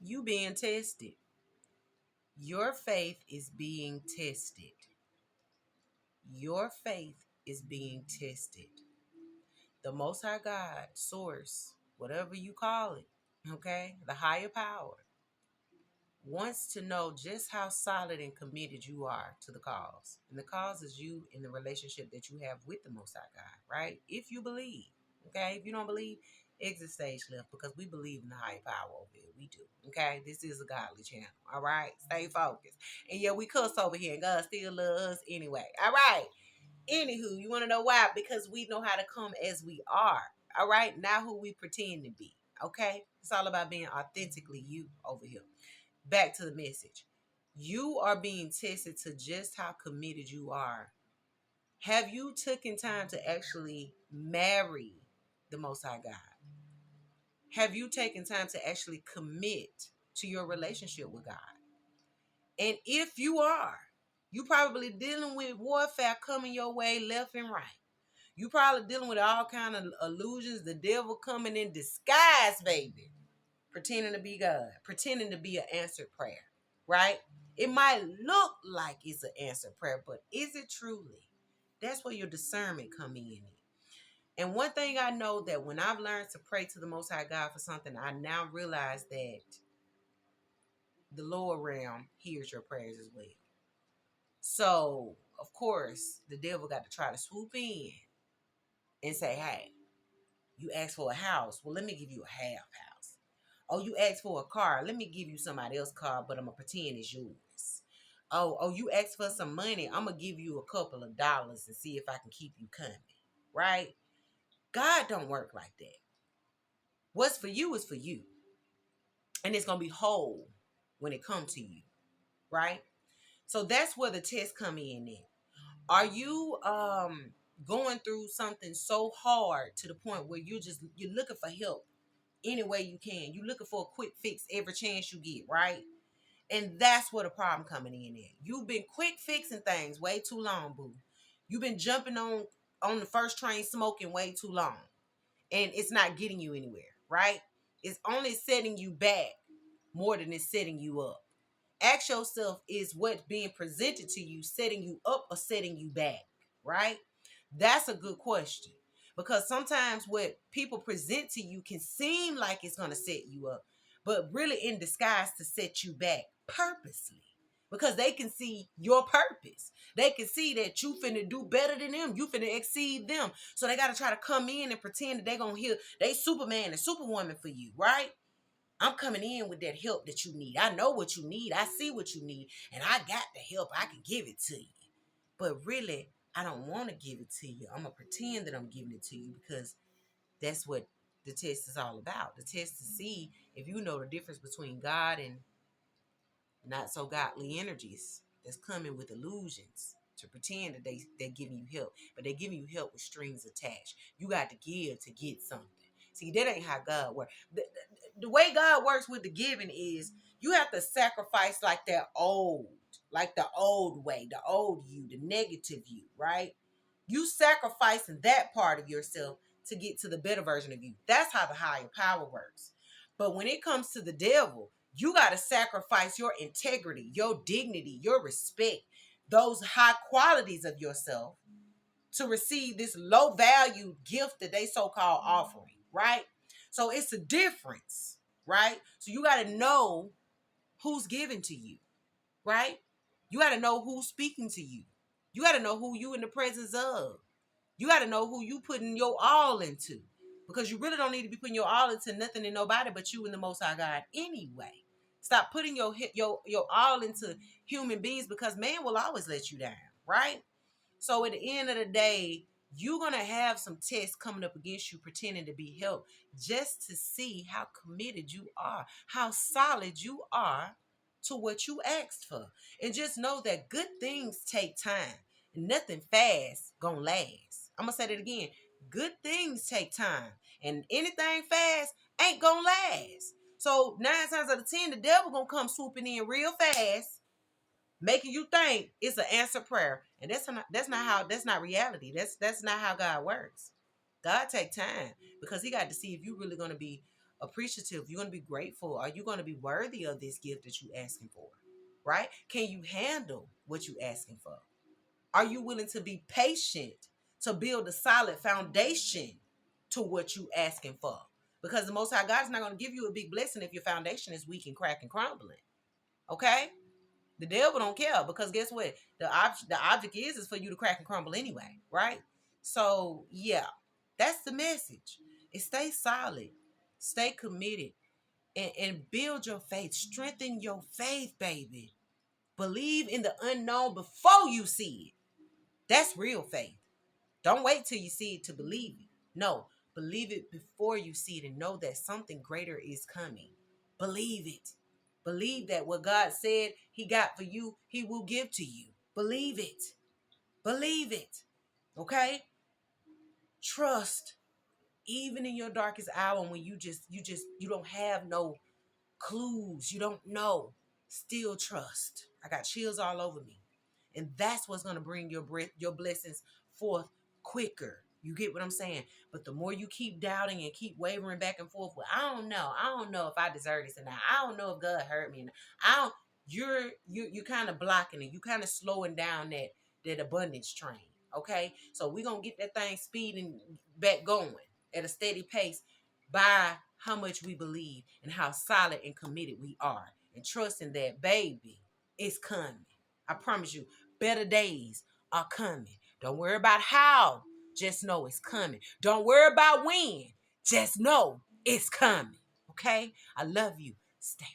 You being tested. Your faith is being tested. Your faith is being tested. The Most High God, source, whatever you call it, okay, the higher power, wants to know just how solid and committed you are to the cause. And the cause is you in the relationship that you have with the Most High God, right? If you believe, okay? If you don't believe, exit stage left, because we believe in the higher power over here. We do, okay? This is a godly channel, all right? Stay focused. And yeah, we cuss over here, and God still loves us anyway, all right? Anywho, you want to know why? Because we know how to come as we are, all right? Not who we pretend to be, okay? It's all about being authentically you over here. Back to the message. You are being tested to just how committed you are. Have you taken time to actually marry the Most High God? Have you taken time to actually commit to your relationship with God? And if you are, you probably dealing with warfare coming your way left and right. You probably dealing with all kind of illusions, the devil coming in disguise, baby, pretending to be God, pretending to be an answered prayer, right? It might look like it's an answered prayer, but is it truly? That's where your discernment come in. And one thing I know that when I've learned to pray to the Most High God for something, I now realize that the lower realm hears your prayers as well. So, of course, the devil got to try to swoop in and say, hey, you asked for a house. Well, let me give you a half house. Oh, you asked for a car. Let me give you somebody else's car, but I'm going to pretend it's yours. Oh, you asked for some money. I'm going to give you a couple of dollars and see if I can keep you coming. Right? God don't work like that. What's for you is for you. And it's going to be whole when it comes to you. Right? So that's where the tests come in at. Are you going through something so hard to the point where you're looking for help any way you can? You're looking for a quick fix every chance you get, right? And that's where the problem coming in at. You've been quick fixing things way too long, boo. You've been jumping on the first train smoking way too long. And it's not getting you anywhere, right? It's only setting you back more than it's setting you up. Ask yourself, is what's being presented to you setting you up or setting you back, right? That's a good question. Because sometimes what people present to you can seem like it's going to set you up, but really in disguise to set you back purposely. Because they can see your purpose. They can see that you finna do better than them. You finna exceed them. So they got to try to come in and pretend that they going to heal. They Superman and Superwoman for you, right? I'm coming in with that help that you need. I know what you need. I see what you need. And I got the help. I can give it to you. But really, I don't want to give it to you. I'm going to pretend that I'm giving it to you because that's what the test is all about. The test to see if you know the difference between God and not so godly energies that's coming with illusions to pretend that they're giving you help. But they're giving you help with strings attached. You got to give to get something. See, that ain't how God works. The way God works with the giving is you have to sacrifice like the old way, the old you, the negative you, right? You sacrificing that part of yourself to get to the better version of you. That's how the higher power works. But when it comes to the devil, you got to sacrifice your integrity, your dignity, your respect, those high qualities of yourself to receive this low value gift that they so-called offering, right? So it's a difference, right? So you got to know who's giving to you, right? You got to know who's speaking to you. You got to know who you in the presence of. You got to know who you putting your all into, because you really don't need to be putting your all into nothing and nobody but you and the Most High God anyway. Stop putting your all into human beings, because man will always let you down, right? So at the end of the day, you're going to have some tests coming up against you pretending to be help, just to see how committed you are, how solid you are to what you asked for. And just know that good things take time. Nothing fast gonna last. I'm gonna say that again. Good things take time. And anything fast ain't gonna last. So 9 times out of 10, the devil gonna come swooping in real fast, making you think it's an answered prayer. And that's not reality. That's not how God works. God take time, because he got to see if you really going to be appreciative. You're going to be grateful. Are you going to be worthy of this gift that you're asking for? Right? Can you handle what you're asking for? Are you willing to be patient to build a solid foundation to what you're asking for? Because the Most High God is not going to give you a big blessing if your foundation is weak and cracked and crumbling. Okay? The devil don't care, because guess what? The object is for you to crack and crumble anyway, right? So yeah, that's the message. It stay solid, stay committed, and build your faith. Strengthen your faith, baby. Believe in the unknown before you see it. That's real faith. Don't wait till you see it to believe it. No, believe it before you see it and know that something greater is coming. Believe it. Believe that what God said he got for you, he will give to you. Believe it. Believe it. Okay? Trust. Even in your darkest hour, when you don't have no clues, you don't know, still trust. I got chills all over me. And that's what's going to bring your blessings forth quicker. You get what I'm saying? But the more you keep doubting and keep wavering back and forth, well, I don't know if I deserve this or not. I don't know if God hurt me. I don't. You're kind of blocking it. You kind of slowing down that abundance train. Okay, so we're gonna get that thing speeding back going at a steady pace by how much we believe and how solid and committed we are, and trusting that, baby, it's coming. I promise you, better days are coming. Don't worry about how, just know it's coming. Don't worry about when, just know it's coming. Okay? I love you. Stay